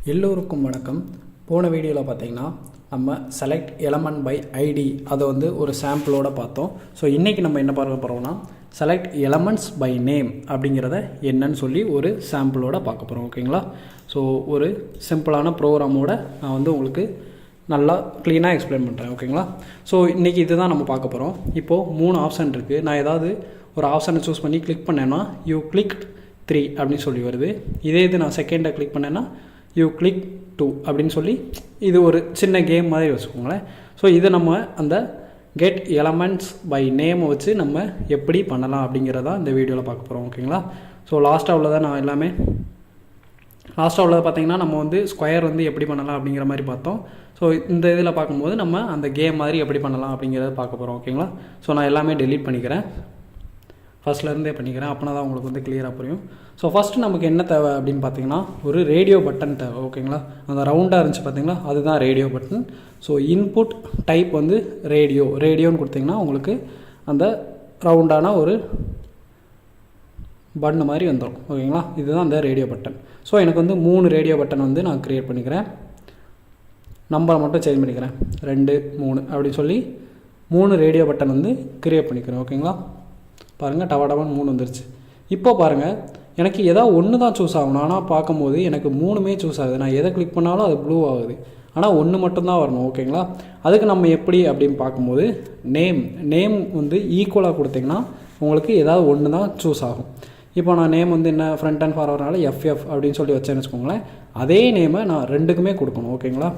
எல்லோருக்கும் வணக்கம். போன வீடியோவில் பார்த்தீங்கன்னா நம்ம செலக்ட் எலமெண்ட் பை ஐடி அதை வந்து ஒரு சாம்பிளோடு பார்த்தோம். ஸோ இன்றைக்கி நம்ம என்ன பார்க்க போகிறோம்னா செலக்ட் எலமெண்ட்ஸ் பை நேம் அப்படிங்கிறத என்னன்னு சொல்லி ஒரு சாம்பிளோடு பார்க்க போகிறோம். ஓகேங்களா? ஸோ ஒரு சிம்பிளான ப்ரோக்ராமோட நான் வந்து உங்களுக்கு நல்லா க்ளீனாக எக்ஸ்பிளைன் பண்ணுறேன். ஓகேங்களா? ஸோ இன்றைக்கி இதுதான் நம்ம பார்க்க போகிறோம். இப்போது 3 ஆப்ஷன் இருக்குது. நான் ஏதாவது ஒரு ஆப்ஷனை சூஸ் பண்ணி கிளிக் பண்ணேன்னா யூ கிளிக் 3 அப்படின்னு சொல்லி வருது. இதே இது நான் செகண்டை கிளிக் பண்ணேன்னா யூ கிளிக் 2 அப்படின்னு சொல்லி இது ஒரு சின்ன கேம் மாதிரி வச்சுக்கோங்களேன். ஸோ இது நம்ம அந்த கெட் எலமெண்ட்ஸ் பை நேமை வச்சு நம்ம எப்படி பண்ணலாம் அப்படிங்கிறதா இந்த வீடியோவில் பார்க்க போகிறோம். ஓகேங்களா? ஸோ லாஸ்ட்டாக உள்ளதை நான் எல்லாமே லாஸ்ட்டாக உள்ளதை பார்த்தீங்கன்னா நம்ம வந்து ஸ்கொயர் வந்து எப்படி பண்ணலாம் அப்படிங்கிற மாதிரி பார்த்தோம். ஸோ இந்த இதில் பார்க்கும்போது நம்ம அந்த கேம் மாதிரி எப்படி பண்ணலாம் அப்படிங்கிறத பார்க்க போகிறோம். ஓகேங்களா? ஸோ நான் எல்லாமே டெலீட் பண்ணிக்கிறேன், ஃபஸ்ட்லேருந்தே பண்ணிக்கிறேன், அப்படின்னா தான் உங்களுக்கு வந்து கிளியராக புரியும். ஸோ ஃபஸ்ட்டு நமக்கு என்ன தேவை அப்படின்னு பார்த்தீங்கன்னா ஒரு ரேடியோ பட்டன் தேவை. ஓகேங்களா? அந்த ரவுண்டாக இருந்துச்சு பார்த்தீங்களா, அதுதான் radio button. So input type வந்து ரேடியோன்னு கொடுத்தீங்கன்னா உங்களுக்கு அந்த ரவுண்டான ஒரு பட்டன் மாதிரி வந்துடும். ஓகேங்களா? இதுதான் அந்த ரேடியோ பட்டன். ஸோ எனக்கு வந்து 3 ரேடியோ பட்டன் வந்து நான் க்ரியேட் பண்ணிக்கிறேன். நம்பரை மட்டும் சேஞ்ச் பண்ணிக்கிறேன், 2 3 அப்படின்னு சொல்லி 3 ரேடியோ பட்டன் வந்து க்ரியேட் பண்ணிக்கிறேன். ஓகேங்களா? பாருங்கள், டவன் 3 வந்துருச்சு. இப்போ பாருங்கள், எனக்கு ஏதாவது ஒன்று தான் சூஸ் ஆகணும். ஆனால் பார்க்கும்போது எனக்கு 3மே சூஸ் ஆகுது. நான் எதை கிளிக் பண்ணாலும் அது ப்ளூ ஆகுது, ஆனால் 1 மட்டும்தான் வரணும். ஓகேங்களா? அதுக்கு நம்ம எப்படி அப்படின்னு பார்க்கும்போது நேம் வந்து ஈக்குவலாக கொடுத்தீங்கன்னா உங்களுக்கு ஏதாவது ஒன்று தான் சூஸ் ஆகும். இப்போ நான் நேம் வந்து என்ன ஃப்ரண்ட் அண்ட் ஃபார்வர்ட்னால FF அப்படின்னு சொல்லி வச்சேன்னு வச்சுக்கோங்களேன். அதே நேமை நான் 2க்குமே கொடுக்கணும். ஓகேங்களா?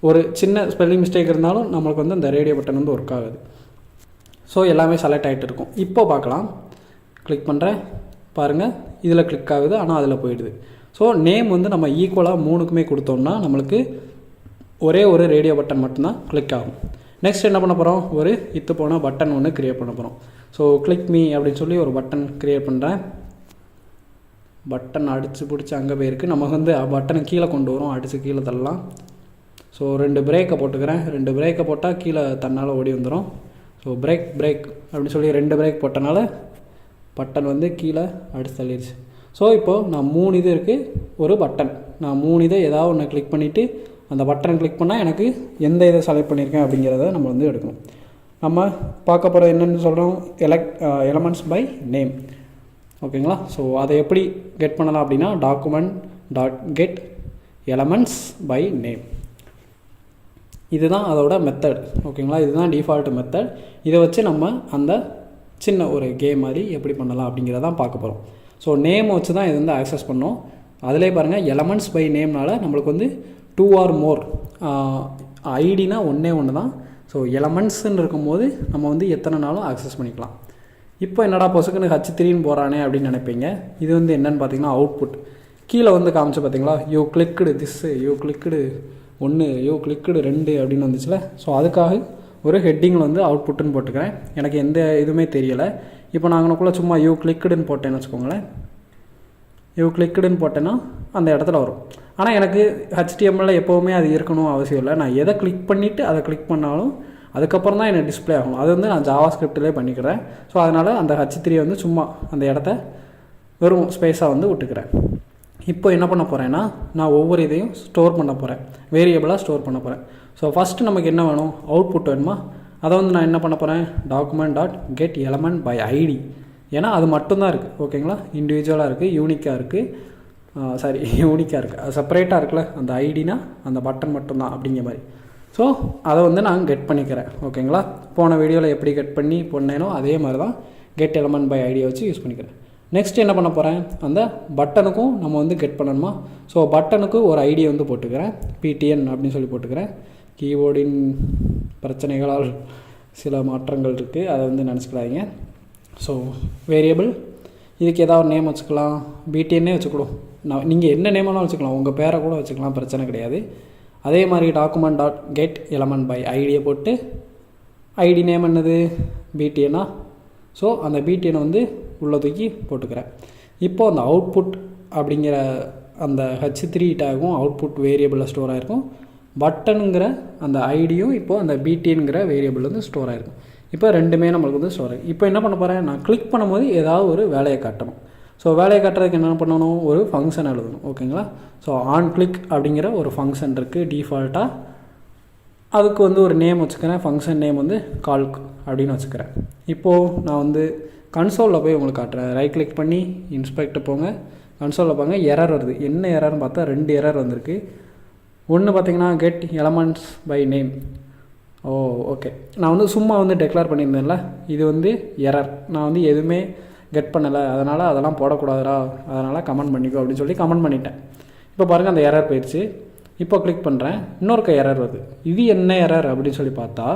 ஒரு சின்ன ஸ்பெல்லிங் மிஸ்டேக் இருந்தாலும் நம்மளுக்கு வந்து அந்த ரேடியோ பட்டன் வந்து ஒர்க் ஆகுது. ஸோ எல்லாமே செலக்ட் ஆகிட்டு இருக்கும். இப்போ பார்க்கலாம், கிளிக் பண்ணுறேன், பாருங்கள் இதில் கிளிக் ஆகுது, ஆனால் அதில் போயிடுது. ஸோ நேம் வந்து நம்ம ஈக்குவலாக 3க்குமே கொடுத்தோம்னா நம்மளுக்கு ஒரே ஒரு ரேடியோ பட்டன் மட்டும்தான் கிளிக் ஆகும். நெக்ஸ்ட் என்ன பண்ண போகிறோம், ஒரு இத்து போன பட்டன் ஒன்று க்ரியேட் பண்ண போகிறோம். ஸோ கிளிக் மீ அப்படின்னு சொல்லி ஒரு பட்டன் க்ரியேட் பண்ணுறேன். பட்டன் அடித்து பிடிச்சி அங்கே போயிருக்கு. நமக்கு வந்து பட்டனை கீழே கொண்டு வரும், அடித்து கீழே தள்ளலாம். ஸோ 2 பிரேக்கை போட்டுக்கிறேன். 2 பிரேக்கை போட்டால் கீழே தன்னால் ஓடி வந்துடும். ஸோ பிரேக் அப்படின்னு சொல்லி 2 பிரேக் போட்டனால பட்டன் வந்து கீழே அடித்து தள்ளிடுச்சு. ஸோ இப்போது நான் 3 இது இருக்குது, ஒரு பட்டன். நான் 3 இதை ஏதாவது ஒன்று கிளிக் பண்ணிவிட்டு அந்த பட்டனை கிளிக் பண்ணால் எனக்கு எந்த இதை செலக்ட் பண்ணியிருக்கேன் அப்படிங்கிறத நம்ம வந்து எடுக்கணும். நம்ம பார்க்க போகிறது என்னென்னு சொல்கிறோம், எலமெண்ட்ஸ் பை நேம். ஓகேங்களா? ஸோ அதை எப்படி கெட் பண்ணலாம் அப்படின்னா document.getelementsbyname இதுதான் அதோட மெத்தட். ஓகேங்களா? இதுதான் டிஃபால்ட் மெத்தட். இதை வச்சு நம்ம அந்த சின்ன ஒரு கேம் மாதிரி எப்படி பண்ணலாம் அப்படிங்கிறதான் பார்க்க போகிறோம். ஸோ நேமை வச்சு தான் இது வந்து ஆக்சஸ் பண்ணோம். அதிலே பாருங்கள், எலமெண்ட்ஸ் பை நேம்னால நம்மளுக்கு வந்து 2 or more ஐடினா ஒன்று தான். ஸோ எலமெண்ட்ஸ்ன்னு இருக்கும்போது நம்ம வந்து எத்தனை நாளும் ஆக்சஸ் பண்ணிக்கலாம். இப்போ என்னடா பொசுக்குன்னு H3ன்னு போகிறானே அப்படின்னு நினைப்பீங்க. இது வந்து என்னென்னு பார்த்தீங்கன்னா அவுட்புட் கீழே வந்து காமிச்சு பார்த்தீங்களா, யூ கிளிக்குடு திஸ், யூ கிளிக்குடு 1, யூ கிளிக்குடு 2 அப்படின்னு வந்துச்சுல. ஸோ அதுக்காக ஒரு ஹெட்டிங்கில் வந்து அவுட்புட்டுன்னு போட்டுக்கிறேன். எனக்கு எந்த இதுவுமே தெரியலை. இப்போ நாங்களுக்குள்ளே சும்மா யூ கிளிக்குடுன்னு போட்டேன்னு வச்சுக்கோங்களேன். யூ கிளிக்குடுன்னு போட்டேன்னா அந்த இடத்துல வரும். ஆனால் எனக்கு HTML எப்போவுமே அது இருக்கணும் அவசியம் இல்லை. நான் எதை கிளிக் பண்ணிவிட்டு அதை கிளிக் பண்ணாலும் அதுக்கப்புறம் தான் எனக்கு டிஸ்பிளே ஆகும். அது வந்து நான் JavaScriptலேயே பண்ணிக்கிறேன். ஸோ அதனால் அந்த H3 வந்து சும்மா அந்த இடத்த வெறும் ஸ்பேஸாக வந்து விட்டுக்கிறேன். இப்போ என்ன பண்ண போகிறேன்னா நான் ஒவ்வொரு இதையும் ஸ்டோர் பண்ண போகிறேன், வேரியபிளாக ஸ்டோர் பண்ண போகிறேன். ஸோ ஃபஸ்ட்டு நமக்கு என்ன வேணும், அவுட்புட் வேணுமா. அதை வந்து நான் என்ன பண்ண போகிறேன், document.getelementsbyname. ஏன்னா அது மட்டும்தான் இருக்குது. ஓகேங்களா? இண்டிவிஜுவலாக இருக்குது, யூனிக்காக இருக்குது, அது செப்பரேட்டாக இருக்குல்ல, அந்த ஐடினா அந்த பட்டன் மட்டும்தான் அப்படிங்கிற மாதிரி. ஸோ அதை வந்து நான் கெட் பண்ணிக்கிறேன். ஓகேங்களா? போன வீடியோவில் எப்படி கெட் பண்ணி பண்ணேனோ அதே மாதிரி தான் கெட் எலமெண்ட் பை ஐடியை வச்சு யூஸ் பண்ணிக்கிறேன். நெக்ஸ்ட் என்ன பண்ண போகிறேன், அந்த பட்டனுக்கும் நம்ம வந்து கெட் பண்ணணுமா. ஸோ பட்டனுக்கு ஒரு ஐடியை வந்து போட்டுக்கிறேன், PTN அப்படின்னு சொல்லி போட்டுக்கிறேன். கீபோர்டின் பிரச்சனைகளால் சில மாற்றங்கள் இருக்குது, அதை வந்து நினச்சிக்கிறாங்க. ஸோ வேரியபிள், இதுக்கு ஏதாவது நேம் வச்சுக்கலாம், BTNே வச்சுக்கலாம். நீங்கள் என்ன நேமெல்லாம் வச்சுக்கலாம், உங்கள் பேரை கூட வச்சுக்கலாம், பிரச்சனை கிடையாது. அதே மாதிரி document.getelementsbyname போட்டு ஐடி நேம் என்னது, BTN. ஸோ அந்த BTN வந்து உள்ள தூக்கி போட்டுக்கிறேன். இப்போது அந்த அவுட்புட் அப்படிங்கிற அந்த H3 டேகும் அவுட்புட் வேரியபிளில் ஸ்டோர் ஆகிருக்கும். பட்டனுங்கிற அந்த ஐடியும் இப்போது அந்த BTNங்கிற வேரியபிள் வந்து ஸ்டோர் ஆகிருக்கும். இப்போ 2மே நம்மளுக்கு வந்து ஸ்டோர் ஆகும். இப்போ என்ன பண்ண போகிறேன், நான் கிளிக் பண்ணும்போது ஏதாவது ஒரு வேலையை காட்டணும். ஸோ வேலையை காட்டுறதுக்கு என்ன பண்ணணும், ஒரு ஃபங்க்ஷன் எழுதணும். ஓகேங்களா. ஸோ ஆன் கிளிக் அப்படிங்கிற ஒரு ஃபங்க்ஷன் இருக்குது டிஃபால்ட்டாக. அதுக்கு வந்து ஒரு நேம் வச்சுக்கிறேன், ஃபங்க்ஷன் நேம் வந்து கால்க் அப்படின்னு வச்சுக்கிறேன். இப்போது நான் வந்து கன்சோலில் போய் உங்களுக்கு காட்டுறேன். ரைட் கிளிக் பண்ணி இன்ஸ்பெக்ட் போங்க, கன்சோலில் பாருங்க எரர் வருது. என்ன எரர்னு பார்த்தா 2 எரர் வந்திருக்கு. ஒன்று பார்த்தீங்கன்னா get elements by name. Okay, நான் வந்து சும்மா வந்து டெக்ளேர் பண்ணியிருந்தேன்ல, இது வந்து எரர். நான் வந்து எதுவுமே கெட் பண்ணலை, அதனால் அதெல்லாம் போடக்கூடாதுரா, அதனால் கமெண்ட் பண்ணிக்கோ அப்படின்னு சொல்லி கமெண்ட் பண்ணிட்டேன். இப்போ பாருங்கள் அந்த எரர் போயிடுச்சு. இப்போ கிளிக் பண்ணுறேன், இன்னொருக்க எரர் வருது. இது என்ன எரர் அப்படின்னு சொல்லி பார்த்தா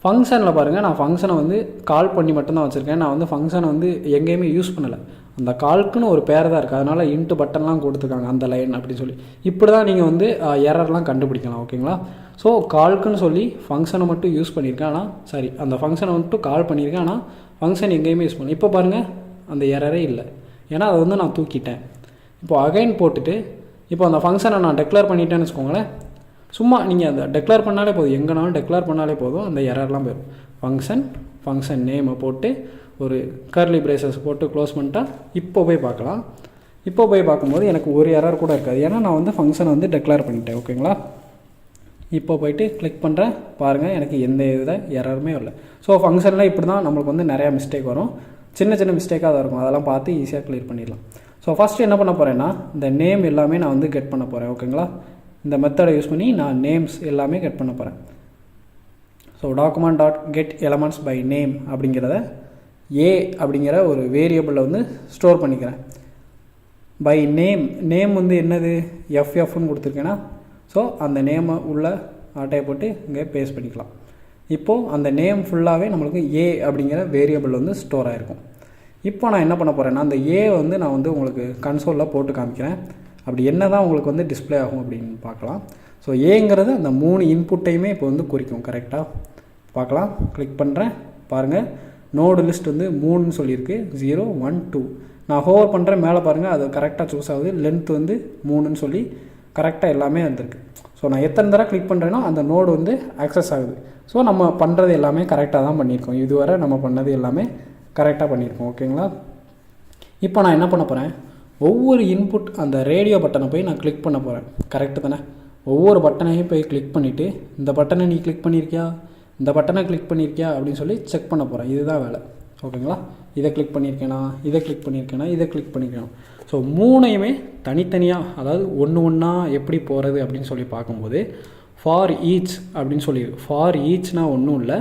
ஃபங்க்ஷனில் பாருங்கள், நான் ஃபங்க்ஷனை வந்து கால் பண்ணி மட்டும்தான் வச்சுருக்கேன். நான் வந்து ஃபங்க்ஷனை வந்து எங்கேயுமே யூஸ் பண்ணலை. அந்த கால்க்குன்னு ஒரு பேர் தான் இருக்குது, அதனால் இன்ட்டு பட்டன்லாம் கொடுத்துருக்காங்க அந்த லைன் அப்படின்னு சொல்லி. இப்படி தான் நீங்கள் வந்து எரர்லாம் கண்டுபிடிக்கலாம். ஓகேங்களா. ஸோ கால்க்குன்னு சொல்லி ஃபங்க்ஷனை மட்டும் யூஸ் பண்ணியிருக்கேன், ஆனால் சரி அந்த ஃபங்க்ஷனை மட்டும் கால் பண்ணியிருக்கேன், ஆனால் ஃபங்க்ஷன் எங்கேயுமே யூஸ் பண்ணல. இப்போ பாருங்கள் அந்த எரரே இல்லை, ஏன்னா அதை வந்து நான் தூக்கிட்டேன். இப்போ அகைன் போட்டுட்டு இப்போ அந்த ஃபங்க்ஷனை நான் டெக்ளேர் பண்ணிட்டேன்னு வச்சுக்கோங்களேன். சும்மா நீங்கள் அந்த டெக்ளேர் பண்ணாலே போதும், எங்கேனாலும் டெக்ளேர் பண்ணாலே போதும், அந்த எரர்லாம் போயிடும். ஃபங்க்ஷன் நேமை போட்டு ஒரு கர்லி பிரேசஸ் போட்டு க்ளோஸ் பண்ணிட்டா இப்போ போய் பார்க்கலாம். இப்போ போய் பார்க்கும்போது எனக்கு ஒரு எரர் கூட இருக்காது, ஏன்னா நான் வந்து ஃபங்க்ஷனை வந்து டெக்ளேர் பண்ணிட்டேன். ஓகேங்களா. இப்போ போய்ட்டு கிளிக் பண்ணுறேன், பாருங்கள் எனக்கு எந்த இதில் எரருமே வரல. ஸோ ஃபங்க்ஷனில் இப்படி தான் நம்மளுக்கு வந்து நிறையா மிஸ்டேக் வரும், சின்ன சின்ன மிஸ்டேக்காக தான் இருக்கும், அதெல்லாம் பார்த்து ஈஸியாக கிளியர் பண்ணிடலாம். ஸோ ஃபஸ்ட்டு என்ன பண்ண போகிறேன்னா இந்த நேம் எல்லாமே நான் வந்து கெட் பண்ண போகிறேன். ஓகேங்களா. இந்த மெத்தடை யூஸ் பண்ணி நான் நேம்ஸ் எல்லாமே கெட் பண்ண போகிறேன். ஸோ document.getelementsbyname அப்படிங்கிறத ஏ அப்படிங்கிற ஒரு வேரியபிளில் வந்து ஸ்டோர் பண்ணிக்கிறேன். பை நேம் வந்து என்னது எஃப்எஃப்னு கொடுத்துருக்கேன்னா, ஸோ அந்த நேமை உள்ள ஆட்டையை போட்டு இங்கே பேஸ்ட் பண்ணிக்கலாம். இப்போது அந்த நேம் ஃபுல்லாகவே நம்மளுக்கு ஏ அப்படிங்கிற வேரியபிள் வந்து ஸ்டோர் ஆகிருக்கும். இப்போ நான் என்ன பண்ண போகிறேன்னா அந்த ஏ வந்து நான் வந்து உங்களுக்கு கன்சோலில் போட்டு காமிக்கிறேன். அப்படி என்ன தான் உங்களுக்கு வந்து டிஸ்பிளே ஆகும் அப்படின்னு பார்க்கலாம். ஸோ ஏங்கிறது அந்த 3 இன்புட்டையுமே இப்போ வந்து குறிக்கும். கரெக்டாக பார்க்கலாம். கிளிக் பண்ணுறேன், பாருங்கள் நோடு லிஸ்ட் வந்து 3ன்னு சொல்லியிருக்கு, 0 1 2. நான் ஹோவர் பண்ணுறேன், மேலே பாருங்கள் அது கரெக்டாக சூஸ் ஆகுது. லென்த் வந்து 3ன்னு சொல்லி கரெக்டாக எல்லாமே வந்திருக்கு. ஸோ நான் எத்தனை தடவை கிளிக் பண்ணுறேன்னா அந்த நோடு வந்து ஆக்சஸ் ஆகுது. ஸோ நம்ம பண்ணுறது எல்லாமே கரெக்டாக தான் பண்ணியிருக்கோம், இதுவரை நம்ம பண்ணது எல்லாமே கரெக்டாக பண்ணியிருக்கோம். ஓகேங்களா. இப்போ நான் என்ன பண்ண போகிறேன், ஒவ்வொரு இன்புட் அந்த ரேடியோ பட்டனை போய் நான் கிளிக் பண்ண போகிறேன். கரெக்டு தானே. ஒவ்வொரு பட்டனையும் போய் கிளிக் பண்ணிவிட்டு இந்த பட்டனை நீ கிளிக் பண்ணியிருக்கியா, இந்த பட்டனை கிளிக் பண்ணியிருக்கியா அப்படின்னு சொல்லி செக் பண்ண போகிறேன். இதுதான் வேலை. ஓகேங்களா. இதை கிளிக் பண்ணியிருக்கேனா, இதை கிளிக் பண்ணியிருக்கேனா, இதை கிளிக் பண்ணியிருக்கேனா. ஸோ 3யுமே தனித்தனியாக, அதாவது ஒன்றா எப்படி போகிறது அப்படின்னு சொல்லி பார்க்கும்போது ஃபார் ஈச் அப்படின்னு சொல்லியிருக்கு. ஃபார் ஈச்னால் ஒன்றும் இல்லை,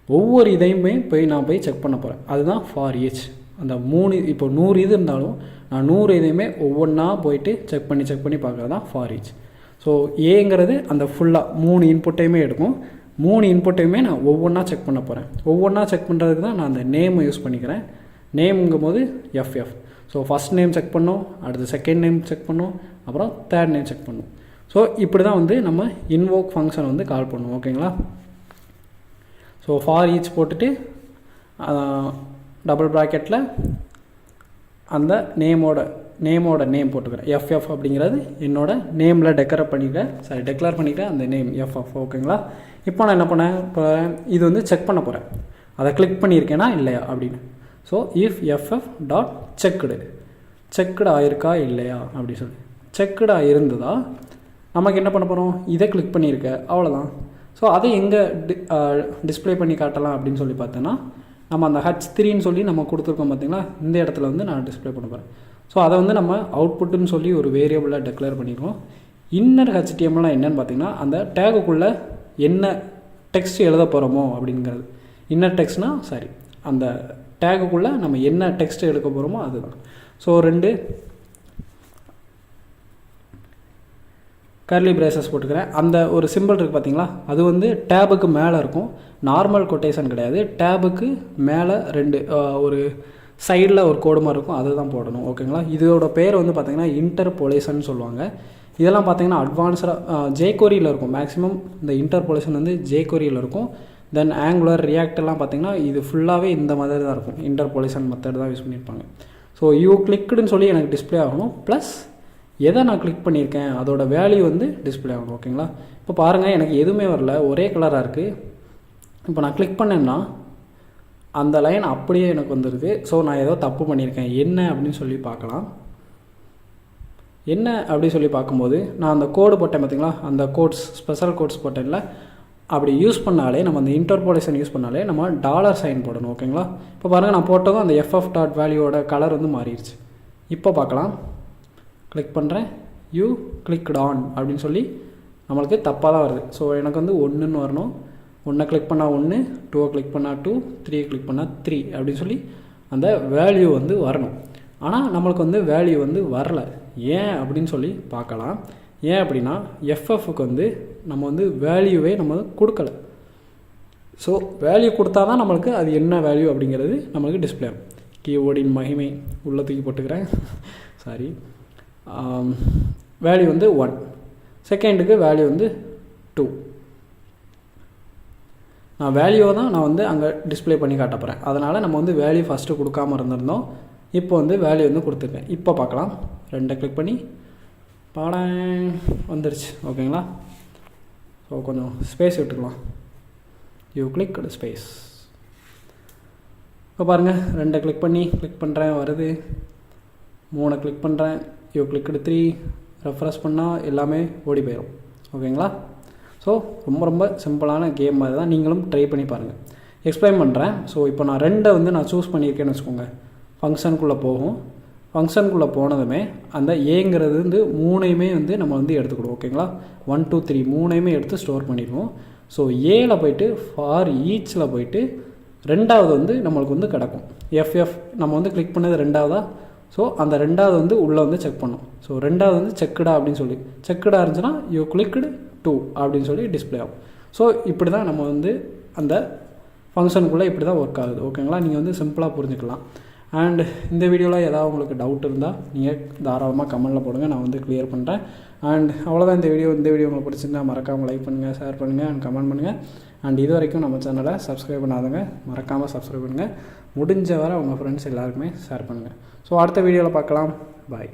ஒவ்வொரு இதையுமே போய் நான் போய் செக் பண்ண போகிறேன். அதுதான் ஃபார் ஈச். அந்த 3 இப்போ 100 இது இருந்தாலும் நான் 100 இதையுமே ஒவ்வொன்றா போயிட்டு செக் பண்ணி பார்க்குறது தான் ஃபார் ஈச். ஸோ ஏங்கிறது அந்த ஃபுல்லாக 3 இன்புட்டையுமே எடுக்கும். 3 இன்புட்டையுமே நான் ஒவ்வொன்றா செக் பண்ண போகிறேன். ஒவ்வொன்றா செக் பண்ணுறதுக்கு தான் நான் அந்த நேமை யூஸ் பண்ணிக்கிறேன். நேம்ங்கும் போது FF. So first name check பண்ணோம், அடுத்து செகண்ட் நேம் செக் பண்ணோம், அப்புறம் தேர்ட் நேம் செக் பண்ணோம். ஸோ இப்படி தான் வந்து நம்ம இன்வோக் ஃபங்க்ஷன் வந்து கால் பண்ணுவோம். ஓகேங்களா. ஸோ ஃபார் ஈச் போட்டுட்டு டபுள் ப்ராக்கெட்டில் அந்த நேமோட நேம் போட்டுக்கிறேன். எஃப்எஃப் அப்படிங்கிறது என்னோட நேமில் டெக்ளேர் பண்ணிக்கிறேன் அந்த நேம் எஃப்எஃப். ஓகேங்களா. இப்போ நான் என்ன பண்ணேன், இப்போ இது வந்து செக் பண்ண போகிறேன், அதை கிளிக் பண்ணியிருக்கேனா இல்லையா அப்படின்னு. So if FF dot checked ஆயிருக்கா இல்லையா அப்படி சொல்லி செக்குடாக இருந்ததா நமக்கு என்ன பண்ண போகிறோம், இதை கிளிக் பண்ணியிருக்க, அவ்வளோதான். ஸோ அதை எங்கே டிஸ்பிளே பண்ணி காட்டலாம் அப்படின்னு சொல்லி பார்த்தோன்னா, நம்ம அந்த H3ன்னு சொல்லி நம்ம கொடுத்துருக்கோம் பார்த்தீங்களா, இந்த இடத்துல வந்து நான் டிஸ்பிளே பண்ண போகிறேன். ஸோ அதை வந்து நம்ம அவுட்புட்டுன்னு சொல்லி ஒரு வேரியபிளாக டெக்ளேர் பண்ணியிருக்கோம். இன்னர் HTML என்னென்னு பார்த்தீங்கன்னா, அந்த டேகுக்குள்ளே என்ன டெக்ஸ்ட் எழுத போகிறோமோ அப்படிங்கிறது. இன்னர் டெக்ஸ்ட்னால் சரி, அந்த டேகுக்குள்ளே நம்ம என்ன டெக்ஸ்ட் எடுக்க போகிறோமோ அதுதான். ஸோ 2 கர்லி பிரேசஸ் போட்டுக்கிறேன். அந்த ஒரு சிம்பிள் இருக்குது பார்த்தீங்களா, அது வந்து டேபுக்கு மேலே இருக்கும், நார்மல் கொட்டேஷன் கிடையாது. டேபுக்கு மேலே 2 ஒரு சைடில் ஒரு கோடு மாதிரி இருக்கும், அதுதான் போடணும். ஓகேங்களா. இதோட பேர் வந்து பார்த்திங்கன்னா இன்டர்போலேஷன் சொல்லுவாங்க. இதெல்லாம் பார்த்திங்கன்னா அட்வான்ஸ்டாக ஜேகோரியில் இருக்கும். மேக்ஸிமம் இந்த இன்டர்போலேஷன் வந்து ஜேகோரியில் இருக்கும். தென் ஆங்குலர் ரியாக்டெல்லாம் பார்த்திங்கன்னா இது ஃபுல்லாகவே இந்த மாதிரி தான் இருக்கும், இன்டர்போலேஷன் மெத்தட் தான் யூஸ் பண்ணியிருப்பாங்க. ஸோ யூ கிளிக்குன்னு சொல்லி எனக்கு டிஸ்பிளே ஆகணும், ப்ளஸ் எதை நான் கிளிக் பண்ணியிருக்கேன் அதோட வேல்யூ வந்து டிஸ்பிளே ஆகணும். ஓகேங்களா. இப்போ பாருங்கள் எனக்கு எதுவுமே வரல, ஒரே கலராக இருக்குது. இப்போ நான் கிளிக் பண்ணேன்னா அந்த லைன் அப்படியே எனக்கு வந்துருக்கு. ஸோ நான் ஏதோ தப்பு பண்ணியிருக்கேன், என்ன அப்படின்னு சொல்லி பார்க்கலாம். என்ன அப்படி சொல்லி பார்க்கும்போது நான் அந்த கோடு போட்டேன் பார்த்தீங்களா, அந்த கோட்ஸ் ஸ்பெஷல் கோட்ஸ் போட்டேன்ல, அப்படி யூஸ் பண்ணாலே நம்ம அந்த இன்டர்போலேஷன் யூஸ் பண்ணாலே நம்ம டாலர் சைன் போடணும். ஓகேங்களா? இப்போ பாருங்கள், நான் போட்டதும் அந்த FF டாட் வேல்யூவோட கலர் வந்து மாறிடுச்சு. இப்போ பார்க்கலாம், கிளிக் பண்ணுறேன், யூ கிளிக்ட் ஆன் அப்படின்னு சொல்லி நம்மளுக்கு தப்பாக தான் வருது. ஸோ எனக்கு வந்து 1ன்னு வரணும். 1 கிளிக் பண்ணால் 1, 2 கிளிக் பண்ணால் 2, 3 கிளிக் பண்ணால் 3 அப்படின்னு சொல்லி அந்த வேல்யூ வந்து வரணும். ஆனால் நம்மளுக்கு வந்து வேல்யூ வந்து வரல. ஏன் அப்படின்னு சொல்லி பார்க்கலாம். ஏன் அப்படின்னா FFக்கு வந்து நம்ம வந்து வேல்யூவே நம்ம கொடுக்கல. ஸோ வேல்யூ கொடுத்தா தான் நம்மளுக்கு அது என்ன வேல்யூ அப்படிங்கிறது நம்மளுக்கு டிஸ்பிளே ஆகும். கீபோர்டின் மகிமை உள்ள தூக்கி போட்டுக்கிறேன், சாரி. வேல்யூ வந்து 1, செகண்டுக்கு வேல்யூ வந்து 2. நான் வேல்யூவை தான் நான் வந்து அங்கே டிஸ்பிளே பண்ணி காட்ட போகிறேன். அதனால் நம்ம வந்து வேல்யூ ஃபஸ்ட்டு கொடுக்காமல் இருந்திருந்தோம். இப்போ வந்து வேல்யூ வந்து கொடுத்துருக்கேன். இப்போ பார்க்கலாம், 2 கிளிக் பண்ணி பாடம் வந்துருச்சு. ஓகேங்களா? ஸோ கொஞ்சம் ஸ்பேஸ் விட்டுக்கலாம். You click space. இப்போ பாருங்கள், 2 கிளிக் பண்ணி கிளிக் பண்ணுறேன், வருது. 3 கிளிக் பண்ணுறேன், யூ கிளிக்டு 3. ரெஃப்ரெஷ் பண்ணால் எல்லாமே ஓடி போயிடும். ஓகேங்களா? ஸோ ரொம்ப சிம்பிளான கேம் மாதிரி தான், நீங்களும் ட்ரை பண்ணி பாருங்கள். எக்ஸ்பிளைன் பண்ணுறேன். ஸோ இப்போ நான் 2 வந்து நான் சூஸ் பண்ணியிருக்கேன்னு வச்சுக்கோங்க. ஃபங்க்ஷனுக்குள்ளே போகும். ஃபங்க்ஷனுக்குள்ளே போனதுமே அந்த ஏங்கிறது வந்து 3ஐயுமே வந்து நம்ம வந்து எடுத்துக்கிடுவோம். ஓகேங்களா? 1 2 3 3ஐயுமே எடுத்து ஸ்டோர் பண்ணிடுவோம். ஸோ ஏல போய்ட்டு ஃபார் ஈச்சில் போய்ட்டு 2வது வந்து நம்மளுக்கு வந்து கிடக்கும். FF நம்ம வந்து கிளிக் பண்ணது 2வதா. ஸோ அந்த 2வது வந்து உள்ளே வந்து செக் பண்ணும். ஸோ 2வது வந்து செக்குடா அப்படின்னு சொல்லி, செக்குடா இருந்துச்சுன்னா யூ கிளிக்டு 2 அப்படின்னு சொல்லி டிஸ்பிளே ஆகும். ஸோ இப்படி தான் நம்ம வந்து அந்த ஃபங்க்ஷனுக்குள்ளே இப்படி தான் ஒர்க் ஆகுது. ஓகேங்களா? நீங்கள் வந்து சிம்பிளாக புரிஞ்சுக்கலாம். அண்ட் இந்த வீடியோவில் ஏதாவது உங்களுக்கு டவுட் இருந்தால் நீங்கள் தாராளமாக கமெண்ட்டில் போடுங்க, நான் வந்து கிளியர் பண்ணுறேன். அண்ட் அவ்வளோதான் இந்த வீடியோ உங்களுக்கு பிடிச்சிருந்தா மறக்காமல் லைக் பண்ணுங்கள், ஷேர் பண்ணுங்கள் அண்ட் கமெண்ட் பண்ணுங்கள். அண்ட் இது வரைக்கும் நம்ம சேனலை சப்ஸ்கிரைப் பண்ணாதவங்க மறக்காமல் சப்ஸ்கிரைப் பண்ணுங்கள். முடிஞ்ச வரை உங்கள் ஃப்ரெண்ட்ஸ் எல்லாருக்குமே ஷேர் பண்ணுங்கள். ஸோ அடுத்த வீடியோவில் பார்க்கலாம். பாய்.